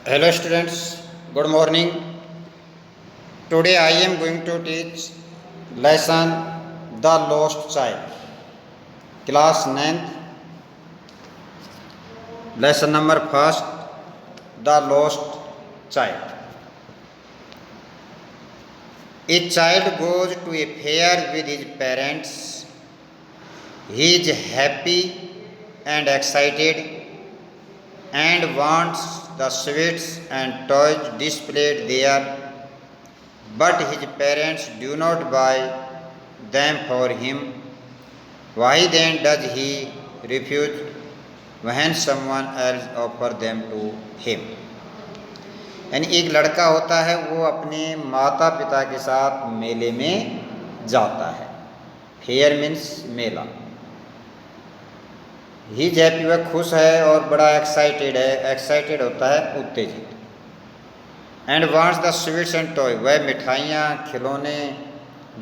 Hello students, good morning. Today I am going to teach lesson The Lost Child. Class 9th, lesson number first, The Lost Child. A child goes to a fair with his parents. He is happy and excited and wants the sweets and toys displayed there, but his parents do not buy them for him. Why then does he refuse when someone else offers them to him? यानी एक लड़का होता है, वो अपने माता पिता के साथ मेले में जाता है. फेयर मीन्स मेला. ही हैप्पी, वह खुश है और बड़ा एक्साइटेड है. एक्साइटेड होता है उत्तेजित. And wants the sweets and toy, वह मिठाइयाँ खिलौने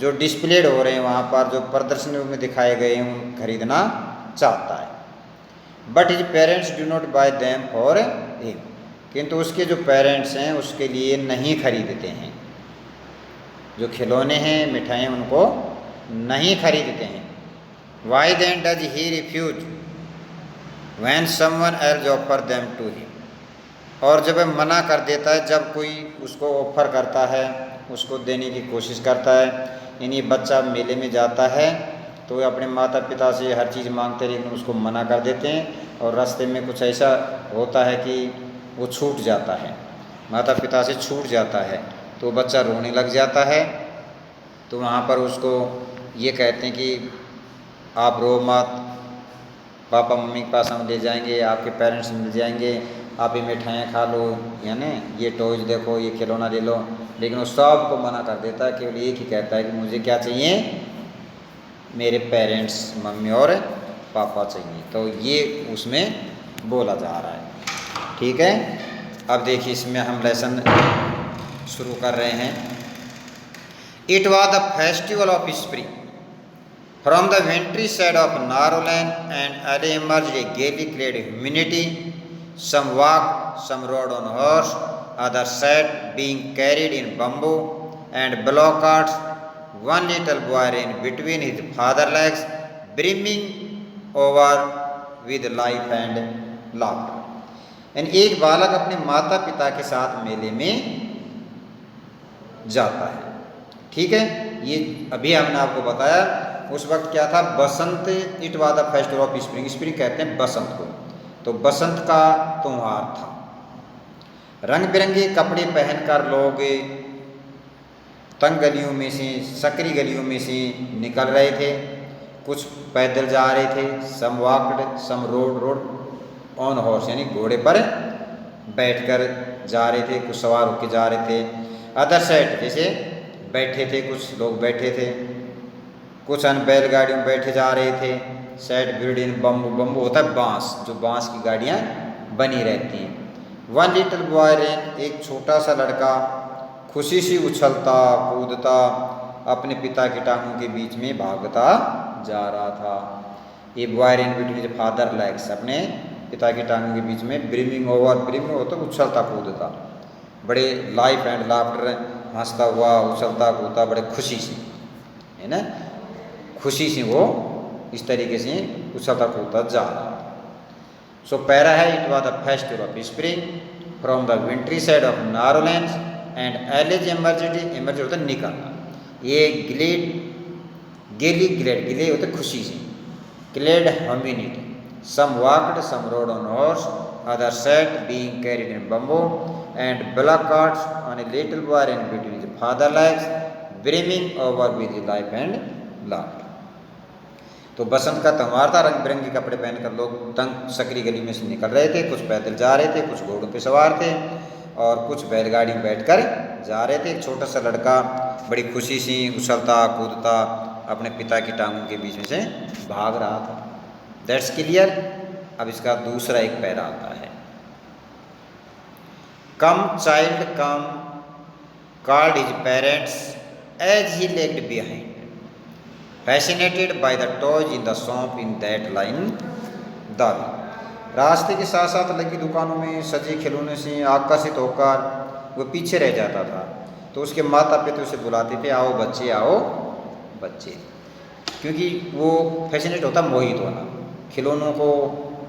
जो डिस्प्लेड हो रहे हैं वहाँ पर, जो प्रदर्शनी में दिखाए गए हैं, उन खरीदना चाहता है. But his parents do not bye them for him, किंतु उसके जो पेरेंट्स हैं उसके लिए नहीं खरीदते हैं. जो खिलौने हैं, मिठाइयाँ, उनको नहीं खरीदते हैं. Why then does he refuse when someone else offer them to him, और जब वह मना कर देता है, जब कोई उसको ऑफर करता है, उसको देने की कोशिश करता है. यानी बच्चा मेले में जाता है तो अपने माता पिता से हर चीज़ मांगते, लेकिन उसको मना कर देते हैं, और रास्ते में कुछ ऐसा होता है कि वो छूट जाता है, माता पिता से छूट जाता है, तो बच्चा रोने लग जाता है. तो वहाँ पर उसको ये कहते हैं कि आप रो मत, पापा मम्मी के पास हम ले जाएंगे, आपके पेरेंट्स मिल जाएंगे, आप ये मिठाइयाँ खा लो, यानी ये टॉयज देखो, ये खिलौना ले लो. लेकिन वो सब को मना कर देता है. केवल एक ही कहता है कि मुझे क्या चाहिए, मेरे पेरेंट्स, मम्मी और पापा चाहिए. तो ये उसमें बोला जा रहा है. ठीक है, अब देखिए इसमें हम लेसन शुरू कर रहे हैं. It was the festival of spring. From the wintry side of Nagaland and early emerged a gaily clad humanity. Some walked, some rode on horse, others sat, being carried in bamboo and block carts. One little boy ran between his father's legs, brimming over with life and laughter. And एक बालक अपने माता पिता के साथ मेले में जाता है. ठीक है, ये अभी हमने आपको बताया. उस वक्त क्या था, Basant. It was the festival of spring. Spring कहते हैं बसंत को. तो बसंत का त्यौहार था. रंग बिरंगे कपड़े पहनकर लोग तंग गलियों में से, सकरी गलियों में से निकल रहे थे. कुछ पैदल जा रहे थे. Some walked, some rode on horse, यानी घोड़े पर बैठकर जा रहे थे. कुछ सवार होकर जा रहे थे. अदर साइड, जैसे बैठे थे, कुछ लोग बैठे थे. कुछ अन्य बैलगाड़ियों में बैठे जा रहे थे. Set building bamboo. बम्बू होता है बांस, जो बांस की गाड़ियाँ बनी रहती हैं. वन लिटिल बॉय रेन, एक छोटा सा लड़का खुशी से उछलता कूदता अपने पिता की टांगों के बीच में भागता जा रहा था. ये boy rain between father legs, अपने पिता की टांगों के बीच में. ब्रिमिंग ओवर, ब्रिमिंग होता उछलता कूदता, बड़े लाइफ एंड लाफ्टर, हंसता हुआ उछलता कूदता बड़े खुशी से, है ना, खुशी से वो इस तरीके से उछलता कूदता जा रहा था. सो पैरा है, it was the festival of spring from the wintry side of Narrowland and alleys emerged. Emerge होता है निकलना. ये ग्लेड, गेली ग्लेड, गिले होते खुशी से. Glad humanity. Some walked, some rode on horse, other sat, being carried in bamboo and black carts on a little boy in between the father legs, brimming over with life and laughter. तो बसंत का त्यौहार था. रंग बिरंगे कपड़े पहनकर लोग तंग सकरी गली में से निकल रहे थे. कुछ पैदल जा रहे थे, कुछ घोड़ों पे सवार थे, और कुछ बैलगाड़ी में बैठकर जा रहे थे. एक छोटा सा लड़का बड़ी खुशी से उछलता कूदता अपने पिता की टांगों के बीच में से भाग रहा था. That's clear. अब इसका दूसरा एक पैरा आता है. Come child come called his parents as he lagged behind, fascinated by the toys in the shop in that line the way. रास्ते के साथ साथ लगी दुकानों में सजे खिलौने से आकर्षित होकर वो पीछे रह जाता था। तो उसके माता पिता उसे बुलाते थे, आओ बच्चे आओ बच्चे, क्योंकि वो फैसिनेट होता, मोहित होना खिलौनों को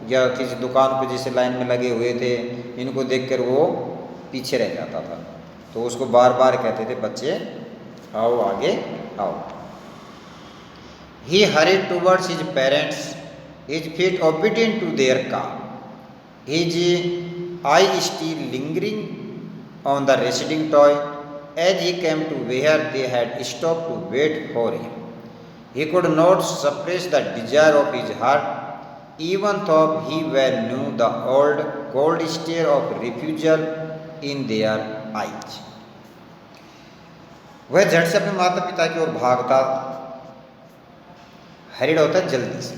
या किसी दुकान पे जैसे लाइन में लगे हुए थे इनको देखकर वो पीछे रह जाता था। तो उसको बार बार कहते थे बच्चे आओ आगे आओ। He hurried towards his parents, his feet obedient to their call, his eye still lingering on the receding toy as he came to where they had stopped to wait for him. He could not suppress the desire of his heart, even though he well knew the old cold stare of refusal in their eyes. वह झट से अपने माता पिता की ओर भागता, horrid होता है जल्दी से,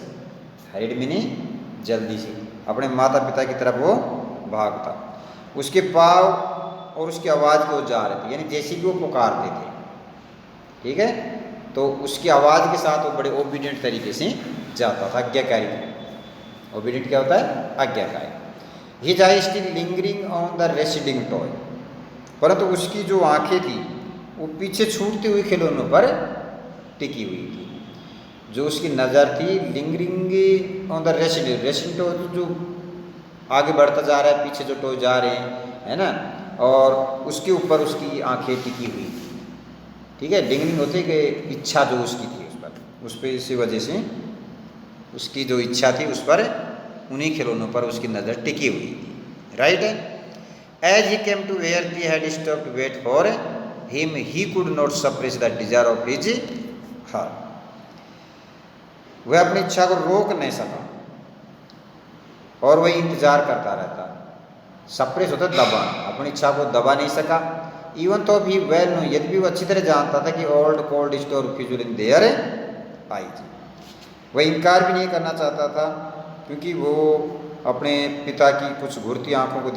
हरिड मीनी जल्दी से, अपने माता पिता की तरफ वो भागता। उसके पाँव और उसकी आवाज़ को जा रहे थे, यानी जैसे भी वो पुकारते थे, ठीक है, तो उसकी आवाज़ के साथ वो बड़े ओबीडियंट तरीके से जाता था, आज्ञाकारी। ओबीडियंट क्या होता है? आज्ञाकारी। His I still lingering on the residing toy, परंतु उसकी जो आंखें थी वो पीछे छूटती हुई खिलौनों पर टिकी हुई थी। जो उसकी नज़र थी lingering on the residing, residing toy जो आगे बढ़ता जा रहा है, पीछे जो टॉय जा रहे हैं, है ना, और उसके ऊपर उसकी आंखें टिकी हुई थी, ठीक है। लिंगरिंग होती है कि इच्छा जो उसकी थी उस पर इसी वजह से उसकी जो इच्छा थी उस पर, उन्हीं खिलौनों पर उसकी नज़र टिकी हुई थी, राइट है। As he came to where they had stopped to wait for him he could not suppress the desire of his heart. वह अपनी इच्छा को रोक नहीं सका और वही इंतजार करता रहता। सप्रेस होता है दबा, अपनी इच्छा को दबा नहीं सका। इवन तो भी वेल नो, यदि भी वो अच्छी तरह जानता था कि old cold store future in their eyes, वह इनकार भी नहीं करना चाहता था, क्योंकि वो अपने पिता की कुछ घुरती आंखों को